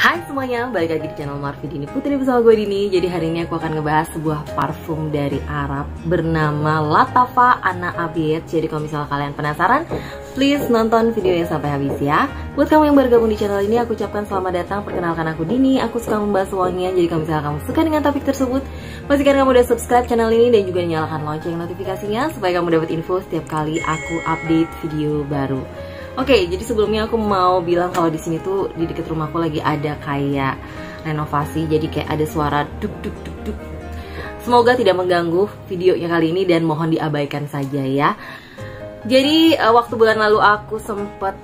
Hai semuanya, balik lagi di channel Marvi Dini Putri bersama gue Dini. Jadi hari ini aku akan ngebahas sebuah parfum dari Arab bernama Lattafa Anna Abiyat. Jadi kalau misalnya kalian penasaran, please nonton videonya sampai habis ya. Buat kamu yang baru gabung di channel ini, aku ucapkan selamat datang. Perkenalkan aku Dini, aku suka membahas wangian. Jadi kalau misalnya kamu suka dengan topik tersebut, pastikan kamu udah subscribe channel ini dan juga nyalakan lonceng notifikasinya supaya kamu dapat info setiap kali aku update video baru. Oke, jadi sebelumnya aku mau bilang kalau di sini tuh di dekat rumahku lagi ada kayak renovasi, jadi kayak ada suara duk duk duk duk. Semoga tidak mengganggu videonya kali ini dan mohon diabaikan saja ya. Jadi waktu bulan lalu aku sempet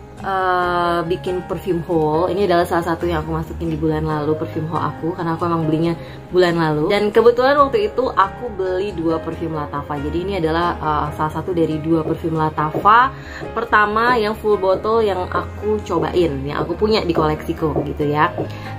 bikin perfume haul. Ini adalah salah satu yang aku masukin di bulan lalu, perfume haul aku, karena aku emang belinya bulan lalu. Dan kebetulan waktu itu aku beli 2 perfume Lattafa. Jadi ini adalah salah satu dari 2 perfume Lattafa pertama yang full bottle yang aku cobain, yang aku punya di koleksiku gitu ya.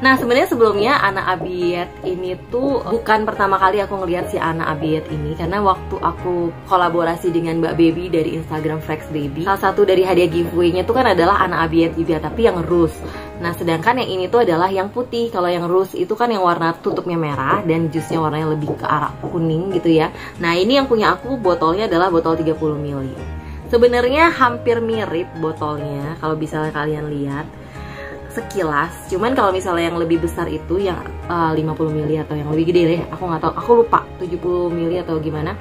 Nah sebenarnya sebelumnya Anna Abiyat ini tuh bukan pertama kali aku ngeliat si Anna Abiyat ini, karena waktu aku kolaborasi dengan Mbak Baby dari Instagram Flex Baby, salah satu dari hadiah giveaway-nya tuh kan adalah Anna Abiyat juga, tapi yang rose. Nah sedangkan yang ini tuh adalah yang putih. Kalau yang rose itu kan yang warna tutupnya merah dan jusnya warnanya lebih ke arah kuning gitu ya. Nah ini yang punya aku botolnya adalah botol 30 ml. Sebenarnya hampir mirip botolnya kalau bisa kalian lihat sekilas. Cuman kalau misalnya yang lebih besar itu yang 50 ml atau yang lebih gede deh, aku nggak tahu, aku lupa 70 ml atau gimana.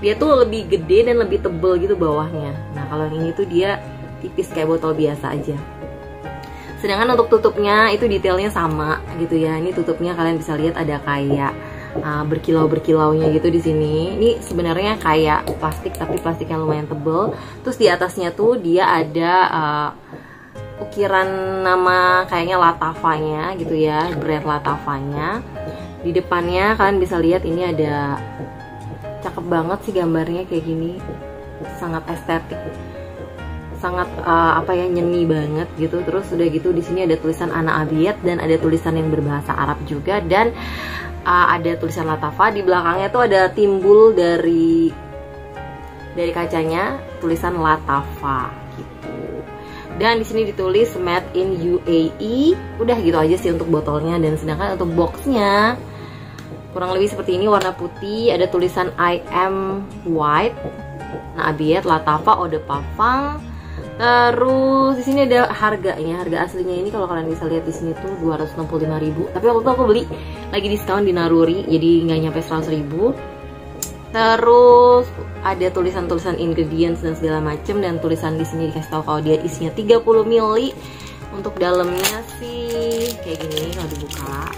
Dia tuh lebih gede dan lebih tebel gitu bawahnya. Nah kalau yang ini tuh dia tipis kayak botol biasa aja. Sedangkan untuk tutupnya itu detailnya sama gitu ya. Ini tutupnya kalian bisa lihat ada kayak berkilau-berkilaunya gitu di sini. Ini sebenarnya kayak plastik tapi plastik yang lumayan tebel. Terus di atasnya tuh dia ada ukiran nama kayaknya Lattafanya gitu ya, brand Lattafanya. Di depannya kalian bisa lihat ini ada, cakep banget sih gambarnya kayak gini, sangat estetik, sangat nyeni banget gitu. Terus udah gitu di sini ada tulisan Anna Abiyat dan ada tulisan yang berbahasa Arab juga, dan ada tulisan Lattafa. Di belakangnya tuh ada timbul dari kacanya tulisan Lattafa gitu. Dan di sini ditulis made in UAE. Udah gitu aja sih untuk botolnya. Dan sedangkan untuk boxnya kurang lebih seperti ini, warna putih, ada tulisan I am white, Anna Abiyat Lattafa Eau de Parfum. Terus di sini ada harganya, harga aslinya ini kalau kalian bisa lihat di sini tuh 265.000. Tapi waktu itu aku beli lagi diskon di Naruri, jadi nggak nyampe 100.000. Terus ada tulisan-tulisan ingredients dan segala macem, dan tulisan di sini dikasih tahu kalau dia isinya 30 ml. Untuk dalamnya sih kayak gini kalau dibuka.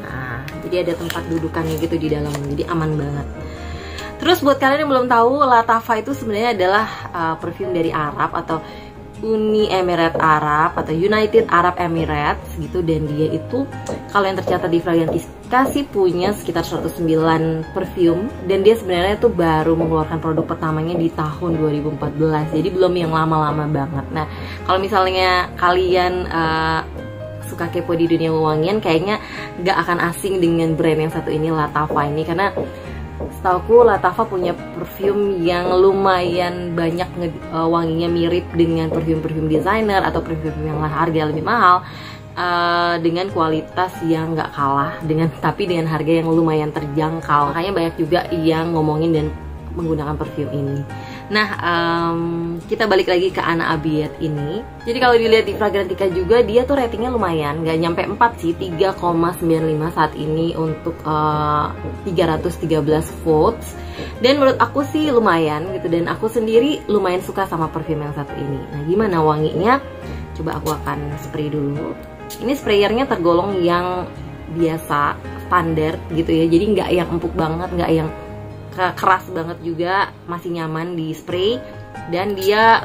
Nah, jadi ada tempat dudukannya gitu di dalam, jadi aman banget. Terus buat kalian yang belum tahu, Lattafa itu sebenarnya adalah perfume dari Arab atau Uni Emirat Arab atau United Arab Emirates gitu. Dan dia itu kalau yang tercatat di Fragrantica sih punya sekitar 109 perfume. Dan dia sebenarnya tuh baru mengeluarkan produk pertamanya di tahun 2014. Jadi belum yang lama-lama banget. Nah kalau misalnya kalian suka kepo di dunia wangian, kayaknya gak akan asing dengan brand yang satu ini, Lattafa ini, karena setauku Lattafa punya perfume yang lumayan banyak wanginya mirip dengan perfume-perfume designer atau perfume yang harga lebih mahal, dengan kualitas yang nggak kalah tapi dengan harga yang lumayan terjangkau. Makanya banyak juga yang ngomongin dan menggunakan perfume ini. Nah kita balik lagi ke Anna Abiyat ini. Jadi kalau dilihat di Fragrantica juga dia tuh ratingnya lumayan, nggak nyampe 4 sih, 3,95 saat ini untuk 313 votes. Dan menurut aku sih lumayan gitu, dan aku sendiri lumayan suka sama perfume yang satu ini. Nah gimana wanginya? Coba aku akan spray dulu. Ini sprayernya tergolong yang biasa, standar gitu ya, jadi nggak yang empuk banget, nggak yang keras banget juga, masih nyaman di spray. Dan dia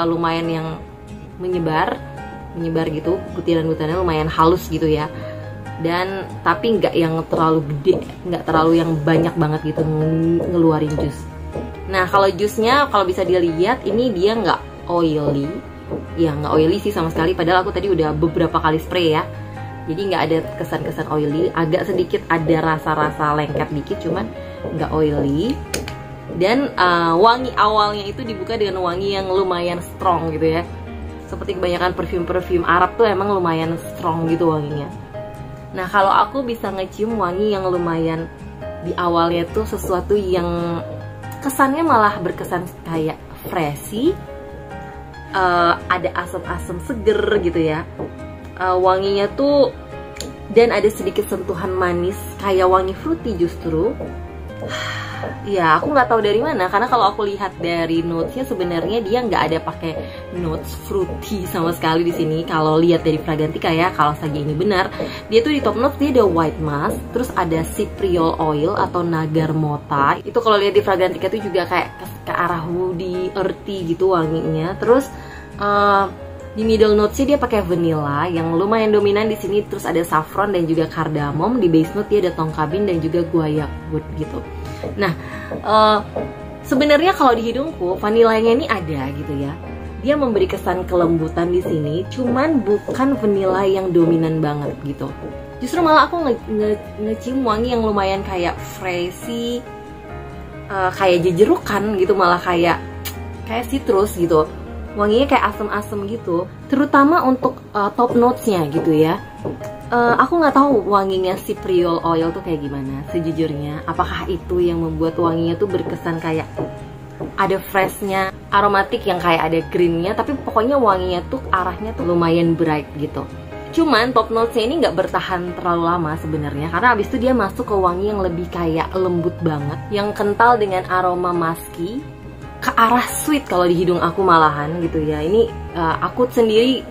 lumayan yang menyebar gitu, butiran-butirannya lumayan halus gitu ya. Dan tapi nggak yang terlalu gede, nggak terlalu yang banyak banget gitu ngeluarin jus. Nah kalau jusnya kalau bisa dilihat ini dia nggak oily, ya nggak oily sih sama sekali. Padahal aku tadi udah beberapa kali spray ya, jadi nggak ada kesan-kesan oily. Agak sedikit ada rasa-rasa lengket dikit, cuman nggak oily. Dan wangi awalnya itu dibuka dengan wangi yang lumayan strong gitu ya, seperti kebanyakan perfume Arab tuh emang lumayan strong gitu wanginya. Nah kalau aku bisa ngecium wangi yang lumayan di awalnya tuh sesuatu yang kesannya malah berkesan kayak freshy, ada asam-asam seger gitu ya, wanginya tuh, dan ada sedikit sentuhan manis kayak wangi fruity justru. Ya aku nggak tahu dari mana, karena kalau aku lihat dari notesnya sebenarnya dia nggak ada pakai notes fruity sama sekali di sini. Kalau lihat dari Fragrantica ya, kalau saja ini benar, dia tuh di top notes dia ada white musk, terus ada cypriol oil atau nagar mota. Itu kalau lihat di Fragrantica tuh juga kayak ke arah woody, earthy gitu wanginya. Terus di middle notesnya dia pakai vanilla yang lumayan dominan di sini, terus ada saffron dan juga cardamom. Di base note dia ada tongkabin dan juga guaiac wood gitu. Nah, sebenarnya kalau di hidungku vanilanya ini ada gitu ya. Dia memberi kesan kelembutan di sini, cuman bukan vanilla yang dominan banget gitu. Justru malah aku ngecium wangi yang lumayan kayak freshy, kayak jejerukan gitu, malah kayak citrus gitu. Wanginya kayak asem-asem gitu, terutama untuk top notesnya gitu ya. Aku nggak tahu wanginya cypriol oil tuh kayak gimana sejujurnya. Apakah itu yang membuat wanginya tuh berkesan kayak ada freshnya, aromatik yang kayak ada greennya, tapi pokoknya wanginya tuh arahnya tuh lumayan bright gitu. Cuman top notesnya ini nggak bertahan terlalu lama sebenarnya, karena abis itu dia masuk ke wangi yang lebih kayak lembut banget, yang kental dengan aroma musky, ke arah sweet kalau di hidung aku malahan gitu ya. Ini aku sendiri,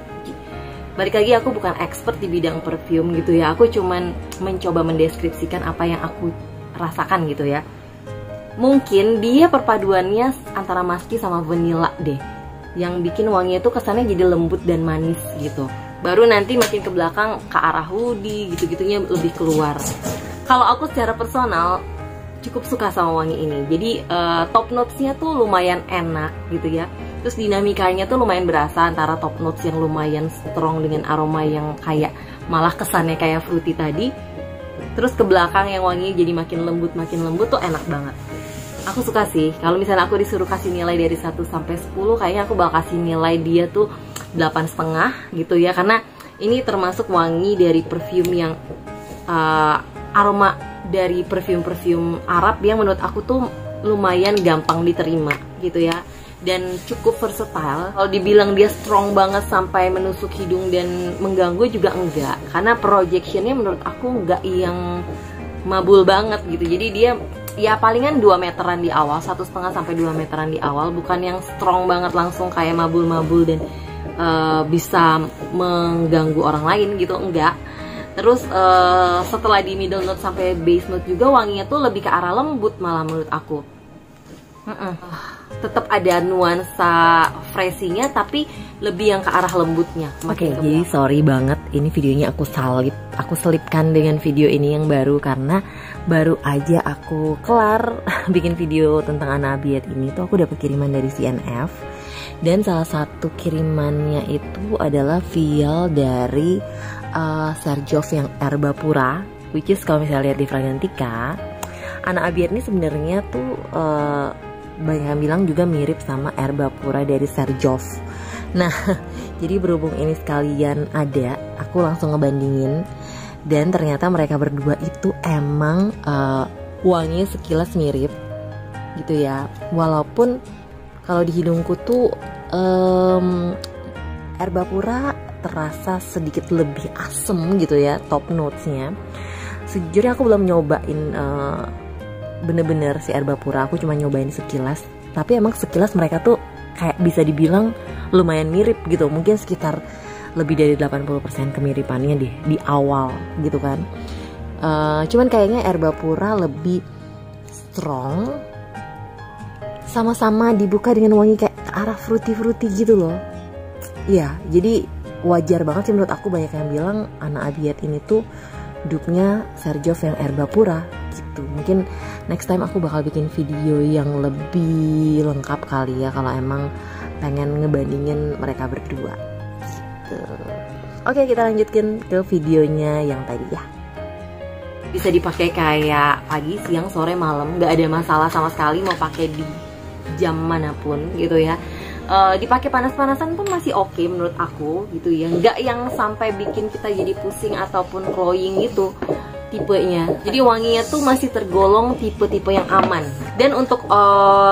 balik lagi aku bukan expert di bidang perfume gitu ya, aku cuman mencoba mendeskripsikan apa yang aku rasakan gitu ya. Mungkin dia perpaduannya antara musky sama vanilla deh, yang bikin wanginya tuh kesannya jadi lembut dan manis gitu. Baru nanti makin ke belakang ke arah woody gitu-gitunya lebih keluar. Kalau aku secara personal cukup suka sama wangi ini. Jadi top notesnya tuh lumayan enak gitu ya. Terus dinamikanya tuh lumayan berasa antara top notes yang lumayan strong dengan aroma yang kayak malah kesannya kayak fruity tadi. Terus ke belakang yang wanginya jadi makin lembut tuh enak banget. Aku suka sih. Kalau misalnya aku disuruh kasih nilai dari 1 sampai 10, kayaknya aku bakal kasih nilai dia tuh 8,5 gitu ya. Karena ini termasuk wangi dari perfume yang aroma dari perfume Arab yang menurut aku tuh lumayan gampang diterima gitu ya, dan cukup versatile. Kalau dibilang dia strong banget sampai menusuk hidung dan mengganggu juga enggak, karena projectionnya menurut aku enggak yang mabul banget gitu. Jadi dia ya palingan 2 meteran di awal, 1,5 sampai 2 meteran di awal, bukan yang strong banget langsung kayak mabul-mabul dan bisa mengganggu orang lain gitu, enggak. Terus setelah di middle note sampai base note juga wanginya tuh lebih ke arah lembut malah menurut aku. Tetap ada nuansa freshy-nya tapi lebih yang ke arah lembutnya. Oke, jadi sorry banget ini videonya aku selipkan dengan video ini yang baru, karena baru aja aku kelar bikin video tentang Anna Abiyat ini tuh aku dapat kiriman dari CNF, dan salah satu kirimannya itu adalah vial dari Xerjoff yang Herba Pura, which is kalau misalnya lihat di Fragrantica, Anna Abiyat ini sebenarnya tuh banyak yang bilang juga mirip sama Herba Pura dari Xerjoff. Nah, jadi berhubung ini sekalian ada, aku langsung ngebandingin, dan ternyata mereka berdua itu emang wanginya sekilas mirip gitu ya. Walaupun kalau di hidungku tuh Herba Pura terasa sedikit lebih asem gitu ya top notesnya. Sejujurnya aku belum nyobain bener-bener si Herba Pura, aku cuma nyobain sekilas, tapi emang sekilas mereka tuh kayak bisa dibilang lumayan mirip gitu, mungkin sekitar lebih dari 80% kemiripannya deh di awal gitu kan. Cuman kayaknya Herba Pura lebih strong, sama-sama dibuka dengan wangi kayak ke arah fruity gitu loh. Iya, jadi wajar banget sih menurut aku, banyak yang bilang Anna Abiyat ini tuh dupe-nya Xerjoff yang Herba Pura gitu. Mungkin next time aku bakal bikin video yang lebih lengkap kali ya, kalau emang pengen ngebandingin mereka berdua gitu. Oke, kita lanjutin ke videonya yang tadi ya. Bisa dipakai kayak pagi, siang, sore, malam, nggak ada masalah sama sekali mau pakai di jam manapun gitu ya. dipakai panas-panasan pun masih oke menurut aku gitu ya, nggak yang sampai bikin kita jadi pusing ataupun glowing gitu tipenya. Jadi wanginya tuh masih tergolong tipe-tipe yang aman. Dan untuk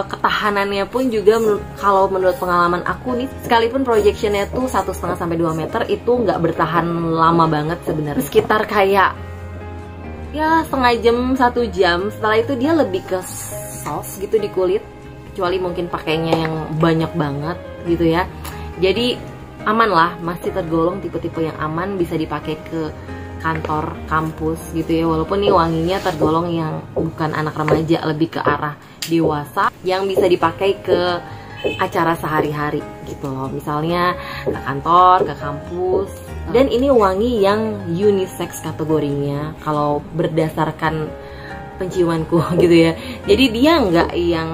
ketahanannya pun juga kalau menurut pengalaman aku nih, sekalipun projectionnya tuh 1,5 sampai 2 meter itu nggak bertahan lama banget sebenarnya. Sekitar kayak ya setengah jam, 1 jam. Setelah itu dia lebih ke soft gitu di kulit, kecuali mungkin pakainya yang banyak banget gitu ya. Jadi aman lah, masih tergolong tipe-tipe yang aman, bisa dipakai ke kantor, kampus gitu ya. Walaupun nih wanginya tergolong yang bukan anak remaja, lebih ke arah dewasa yang bisa dipakai ke acara sehari-hari gitu loh. Misalnya ke kantor, ke kampus. Dan ini wangi yang unisex kategorinya kalau berdasarkan penciumanku gitu ya. Jadi dia nggak yang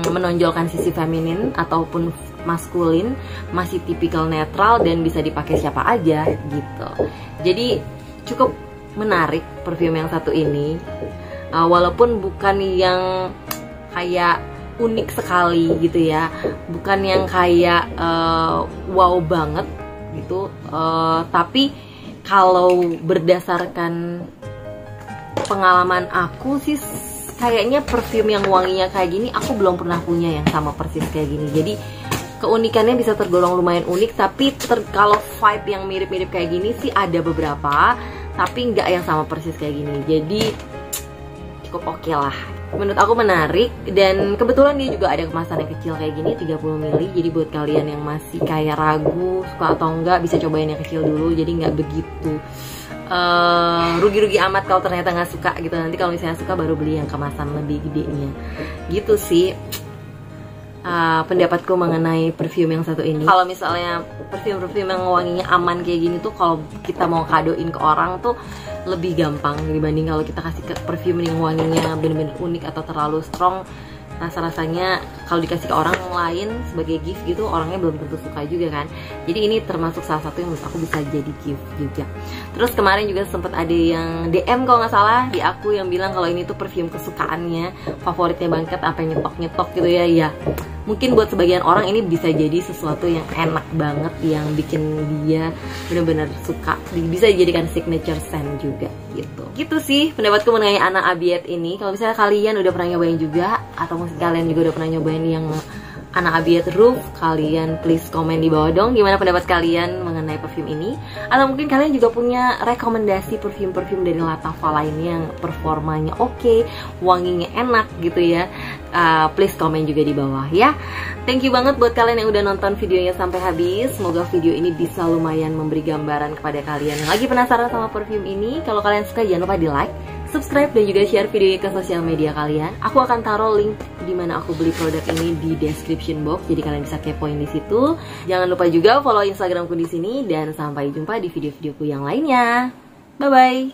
menonjolkan sisi feminin ataupun maskulin, masih tipikal netral dan bisa dipakai siapa aja gitu. Jadi cukup menarik perfume yang satu ini, walaupun bukan yang kayak unik sekali gitu ya, bukan yang kayak wow banget gitu, tapi kalau berdasarkan pengalaman aku sih kayaknya perfume yang wanginya kayak gini aku belum pernah punya yang sama persis kayak gini. Jadi keunikannya bisa tergolong lumayan unik, tapi kalau vibe yang mirip-mirip kayak gini sih ada beberapa, tapi nggak yang sama persis kayak gini. Jadi cukup oke lah. Menurut aku menarik, dan kebetulan dia juga ada kemasan yang kecil kayak gini, 30 ml. Jadi buat kalian yang masih kayak ragu suka atau enggak, bisa cobain yang kecil dulu. Jadi nggak begitu rugi-rugi amat kalau ternyata nggak suka gitu. Nanti kalau misalnya suka baru beli yang kemasan lebih gedenya gitu sih. Pendapatku mengenai perfume yang satu ini. Kalau misalnya perfume-perfume yang wanginya aman kayak gini tuh, kalau kita mau kadoin ke orang tuh lebih gampang dibanding kalau kita kasih ke perfume yang wanginya bener-bener unik atau terlalu strong. Rasa-rasanya kalau dikasih ke orang lain sebagai gift gitu, orangnya belum tentu suka juga kan. Jadi ini termasuk salah satu yang menurut aku bisa jadi gift juga. Terus kemarin juga sempat ada yang DM kalau nggak salah di aku yang bilang kalau ini tuh perfume kesukaannya, favoritnya banget, apa yang nyetok-nyetok gitu ya. Ya mungkin buat sebagian orang ini bisa jadi sesuatu yang enak banget, yang bikin dia benar-benar suka, bisa dijadikan signature scent juga gitu sih pendapatku mengenai Anna Abiet ini. Kalau misalnya kalian udah pernah nyobain juga, atau mungkin kalian juga udah pernah nyobain yang Anna Abiet Roof, kalian please komen di bawah dong gimana pendapat kalian mengenai perfume ini. Atau mungkin kalian juga punya rekomendasi perfume-perfume dari Lattafa lainnya yang performanya oke, wanginya enak gitu ya. Please komen juga di bawah ya. Thank you banget buat kalian yang udah nonton videonya sampai habis. Semoga video ini bisa lumayan memberi gambaran kepada kalian yang lagi penasaran sama perfume ini. Kalau kalian suka jangan lupa di like, subscribe, dan juga share videonya ke sosial media kalian. Aku akan taruh link di mana aku beli produk ini di description box, jadi kalian bisa kepoin di situ. Jangan lupa juga follow Instagramku di sini, dan sampai jumpa di video-videoku yang lainnya. Bye bye.